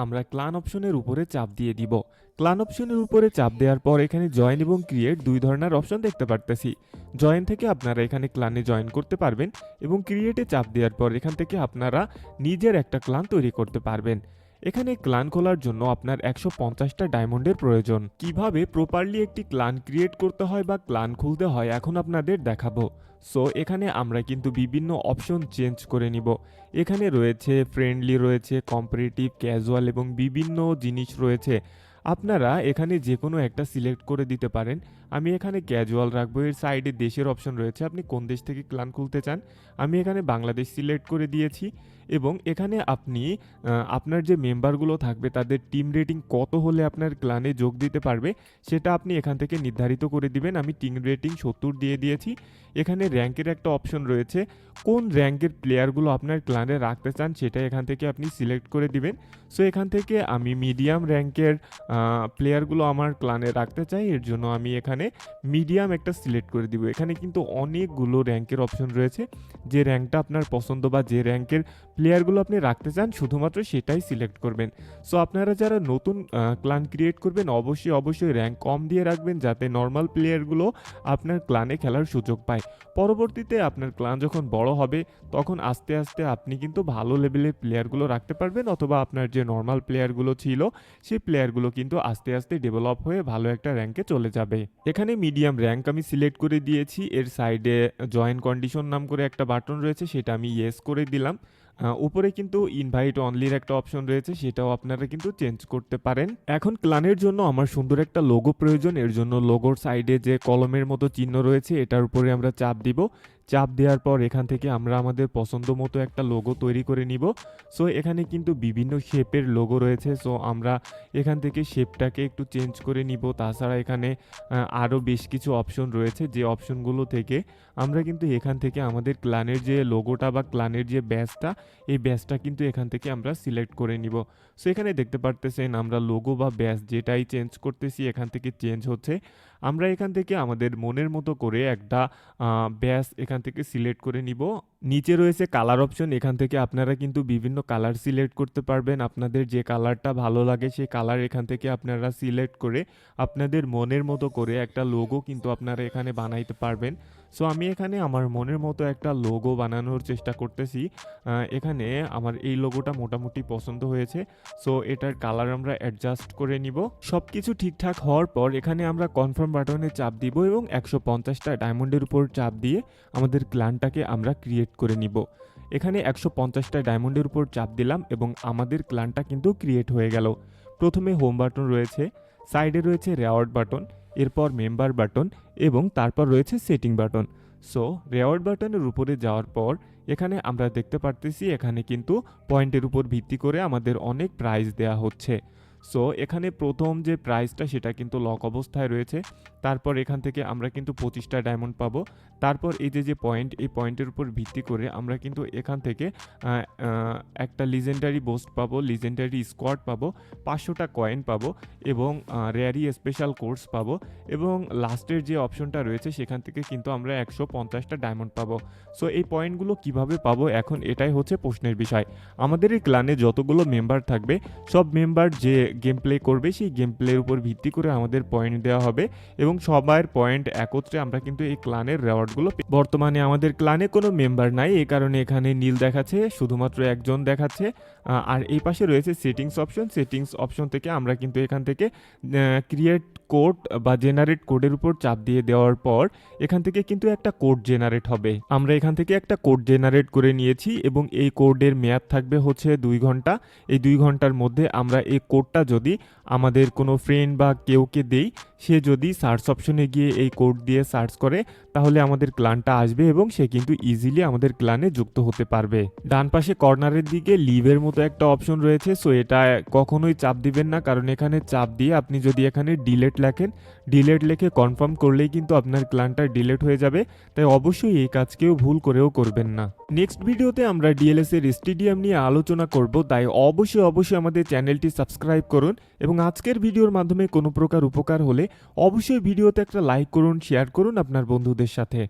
আমরা ক্লান অপশনের উপরে চাপ দিয়ে দিব। ক্লান অপশনের উপরে চাপ দেওয়ার পর এখানে জয়েন এবং ক্রিয়েট দুই ধরনের অপশন দেখতে পারতেছি। জয়েন থেকে আপনারা এখানে ক্লানে জয়েন করতে পারবেন এবং ক্রিয়েটে চাপ দেওয়ার পর এখান থেকে আপনারা নিজের একটা ক্লান তৈরি করতে পারবেন। এখানে ক্লান খোলার জন্য আপনার 150টা ডায়মন্ডের প্রয়োজন। কিভাবে প্রপারলি একটি ক্লান ক্রিয়েট করতে হয় বা ক্লান খুলতে হয় এখন আপনাদের দেখাবো। সো এখানে আমরা কিন্তু বিভিন্ন অপশন চেঞ্জ করে নিব। এখানে রয়েছে ফ্রেন্ডলি, রয়েছে কম্পারেটিভ, ক্যাজুয়াল এবং বিভিন্ন জিনিস রয়েছে। আপনারা এখানে যে কোনো একটা সিলেক্ট করে দিতে পারেন। আমি এখানে ক্যাজুয়াল রাখবো। এর সাইডে দেশের অপশন রয়েছে, আপনি কোন দেশ থেকে ক্লান খুলতে চান। আমি এখানে বাংলাদেশ সিলেক্ট করে দিয়েছি এবং এখানে আপনি আপনার যে মেম্বারগুলো থাকবে তাদের টিম রেটিং কত হলে আপনার ক্লানে যোগ দিতে পারবে সেটা আপনি এখান থেকে নির্ধারিত করে দিবেন। আমি টিম রেটিং 70 দিয়ে দিয়েছি। এখানে র্যাঙ্কের একটা অপশন রয়েছে, কোন র্যাঙ্কের প্লেয়ারগুলো আপনার ক্লানে রাখতে চান সেটা এখান থেকে আপনি সিলেক্ট করে দিবেন। সো এখান থেকে আমি মিডিয়াম র্যাঙ্কের প্লেয়ারগুলো আমার ক্লানে রাখতে চাই, এর জন্য আমি এখানে মিডিয়াম একটা সিলেক্ট করে দিব। এখানে কিন্তু অনেকগুলো র্যাঙ্কের অপশন রয়েছে, যে র্যাঙ্কটা আপনার পছন্দ বা যে র্যাঙ্কের প্লেয়ারগুলো আপনি রাখতে চান শুধুমাত্র সেটাই সিলেক্ট করবেন। সো আপনারা যারা নতুন ক্লান ক্রিয়েট করবেন অবশ্যই র্যাঙ্ক কম দিয়ে রাখবেন, যাতে নর্মাল প্লেয়ারগুলো আপনার ক্লানে খেলার সুযোগ পায়। পরবর্তীতে আপনার ক্লান যখন বড় হবে তখন আস্তে আস্তে আপনি কিন্তু ভালো লেভেলের প্লেয়ারগুলো রাখতে পারবেন, অথবা আপনার যে নর্মাল প্লেয়ারগুলো ছিল সেই প্লেয়ারগুলো কিন্তু আস্তে আস্তে ডেভেলপ হয়ে ভালো একটা র্যাঙ্কে চলে যাবে। এখানে মিডিয়াম র্যাঙ্ক আমি সিলেক্ট করে দিয়েছি। এর সাইডে জয়েন কন্ডিশন নাম করে একটা বাটন রয়েছে, সেটা আমি ইয়েস করে দিলাম। উপরে কিন্তু ইনভাইট অনলির একটা অপশন রয়েছে, সেটাও আপনারা কিন্তু চেঞ্জ করতে পারেন। এখন ক্লানের জন্য আমার সুন্দর একটা লোগো প্রয়োজন। এর জন্য লোগোর সাইডে যে কলমের মতো চিহ্ন রয়েছে এটার উপরে আমরা চাপ দিব। চাপ দেওয়ার পর এখান থেকে আমরা আমাদের পছন্দ মতো একটা লোগো তৈরি করে নিব। সো এখানে কিন্তু বিভিন্ন শেপের লোগো রয়েছে, সো আমরা এখান থেকে শেপটাকে একটু চেঞ্জ করে নিব। তাছাড়া এখানে আরও বেশ কিছু অপশন রয়েছে, যে অপশনগুলো থেকে আমরা কিন্তু এখান থেকে আমাদের ক্লানের যে লোগোটা বা ক্লানের যে ব্যাজটা, এই ব্যাজটা কিন্তু এখান থেকে আমরা সিলেক্ট করে নিব। সো এখানে দেখতে পারতেছেন আমরা লোগো বা ব্যাজ যেটাই চেঞ্জ করতেছি এখান থেকে চেঞ্জ হচ্ছে। আমরা এখান থেকে আমাদের মনের মতো করে একটা ব্যাজ এখান থেকে সিলেক্ট করে নিব। নিচে রয়েছে কালার অপশন, এখান থেকে আপনারা কিন্তু বিভিন্ন কালার সিলেক্ট করতে পারবেন। আপনাদের যে কালারটা ভালো লাগে সেই কালার এখান থেকে আপনারা সিলেক্ট করে আপনাদের মনের মতো করে একটা লোগো কিন্তু আপনারা এখানে বানাইতে পারবেন। সো আমি এখানে আমার মনের মতো একটা লোগো বানানোর চেষ্টা করতেছি। এখানে আমার এই লোগোটা মোটামুটি পছন্দ হয়েছে। সো এটার কালার আমরা অ্যাডজাস্ট করে নিব। সব কিছু ঠিকঠাক হওয়ার পর এখানে আমরা কনফার্ম বাটনে চাপ দিব এবং 150টা ডায়মন্ডের উপর চাপ দিয়ে আমাদের ক্লানটাকে আমরা ক্রিয়েট করে নিব। এখানে 150টা ডায়মন্ডের উপর চাপ দিলাম এবং আমাদের ক্লানটা কিন্তু ক্রিয়েট হয়ে গেল। প্রথমে হোম বাটন রয়েছে, সাইডে রয়েছে রেওয়ার্ড বাটন, এরপর মেম্বার বাটন এবং তারপর রয়েছে সেটিং বাটন। সো রেওয়ার্ড বাটনের উপরে যাওয়ার পর এখানে আমরা দেখতে পারতেছি এখানে কিন্তু পয়েন্টের উপর ভিত্তি করে আমাদের অনেক প্রাইজ দেয়া হচ্ছে। সো এখানে প্রথম যে প্রাইসটা সেটা কিন্তু লক অবস্থায় রয়েছে। তারপর এখান থেকে আমরা কিন্তু 25টা ডায়মন্ড পাবো। তারপর এই যে পয়েন্ট, এই পয়েন্টের উপর ভিত্তি করে আমরা কিন্তু এখান থেকে একটা লিজেন্ডারি বোস্ট পাবো, লিজেন্ডারি স্কোয়াড পাবো, 500টা কয়েন পাবো এবং রেয়ারি স্পেশাল কোর্স পাবো এবং লাস্টের যে অপশনটা রয়েছে সেখান থেকে কিন্তু আমরা 150টা ডায়মন্ড পাবো। সো এই পয়েন্টগুলো কিভাবে পাবো এখন এটাই হচ্ছে প্রশ্নের বিষয়। আমাদের এই ক্লানে যতগুলো মেম্বার থাকবে সব মেম্বার যে গেম প্লে করবে সেই গেম প্লের উপর ভিত্তি করে আমাদের পয়েন্ট দেওয়া হবে এবং সবার পয়েন্ট একত্রে আমরা কিন্তু এই ক্লানের রেওয়ার্ডগুলো। বর্তমানে আমাদের ক্লানে কোনো মেম্বার নাই, এই কারণে এখানে নীল দেখাচ্ছে, শুধুমাত্র একজন দেখাচ্ছে। আর এই পাশে রয়েছে সেটিংস অপশন। সেটিংস অপশন থেকে আমরা কিন্তু এখান থেকে ক্রিয়েট কোড বা জেনারেট কোডের উপর চাপ দিয়ে দেওয়ার পর এখান থেকে কিন্তু একটা কোড জেনারেট হবে। আমরা এখান থেকে একটা কোড জেনারেট করে নিয়েছি এবং এই কোডের মেয়াদ থাকবে হচ্ছে 2 ঘন্টা। এই 2 ঘন্টার মধ্যে আমরা এই কোডটা যদি আমাদের কোনো ফ্রেন্ড বা কেউকে দেই, সে যদি সার্চ অপশনে গিয়ে এই কোড দিয়ে সার্চ করে তাহলে আমাদের ক্লানটা আসবে এবং সে কিন্তু ইজিলি আমাদের ক্লানে যুক্ত হতে পারবে। ডান পাশে কর্নারের দিকে লিভের মতো একটা অপশন রয়েছে, সো এটা কখনোই চাপ দিবেন না, কারণ এখানে চাপ দিয়ে আপনি যদি এখানে ডিলেট লেখেন, ডিলেট লিখে কনফার্ম করলেই কিন্তু আপনার ক্লানটা ডিলেট হয়ে যাবে। তাই অবশ্যই এই কাজ কেউ ভুল করেও করবেন না। নেক্সট ভিডিওতে আমরা ডিএলএস এর স্টেডিয়াম নিয়ে আলোচনা করব, তাই অবশ্যই আমাদের চ্যানেলটি সাবস্ক্রাইব করুন এবং আজকের ভিডিওর মাধ্যমে কোনো প্রকার উপকার হলে অবশ্যই ভিডিওতে একটা লাইক করুন, শেয়ার করুন আপনার বন্ধুদের সাথে।